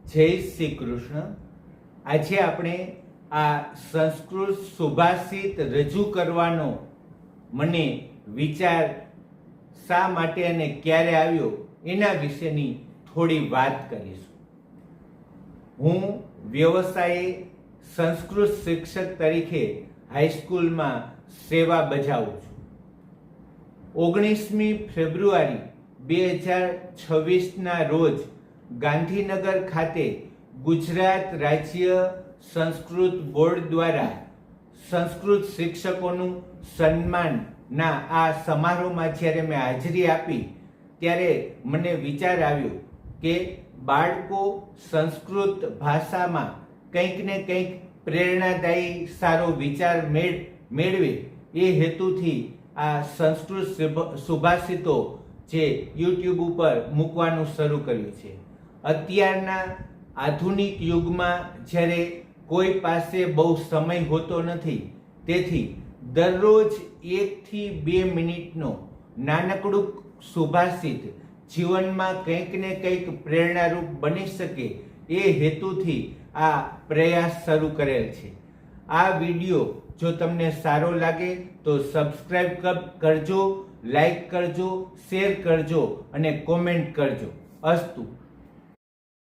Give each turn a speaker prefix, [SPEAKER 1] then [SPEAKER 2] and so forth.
[SPEAKER 1] જય શ્રી કૃષ્ણ. આજે આપણે આ સંસ્કૃત સુભાષિત રજૂ કરવાનો મને વિચાર શા માટે અને ક્યારે આવ્યો એના વિશેની થોડી વાત કરીશું. હું વ્યવસાયે સંસ્કૃત શિક્ષક તરીકે હાઈસ્કૂલમાં સેવા બજાવું છું. 19મી ફેબ્રુઆરી 2026ના રોજ ગાંધીનગર ખાતે ગુજરાત રાજ્ય સંસ્કૃત બોર્ડ દ્વારા સંસ્કૃત શિક્ષકોનું સન્માનના આ સમારોહમાં જ્યારે મેં હાજરી આપી ત્યારે મને વિચાર આવ્યો કે બાળકો સંસ્કૃત ભાષામાં કંઈક ને કંઈક પ્રેરણાદાયી સારો વિચાર મેળવે એ હેતુથી આ સંસ્કૃત સુભાષિતો જે યુટ્યુબ ઉપર મૂકવાનું શરૂ કર્યું છે. અત્યારના આધુનિક યુગમાં જ્યારે કોઈ પાસે બહુ સમય હોતો નથી, તેથી દરરોજ 1 થી 2 મિનિટનો નાનકડું સુભાષિત જીવનમાં કંઈક ને કંઈક પ્રેરણારૂપ બની શકે એ હેતુથી આ પ્રયાસ શરૂ કરેલ છે. આ વિડીયો જો તમને સારો લાગે તો સબસ્ક્રાઇબ કરજો, લાઈક કરજો, શેર કરજો અને કોમેન્ટ કરજો. અસ્તુ.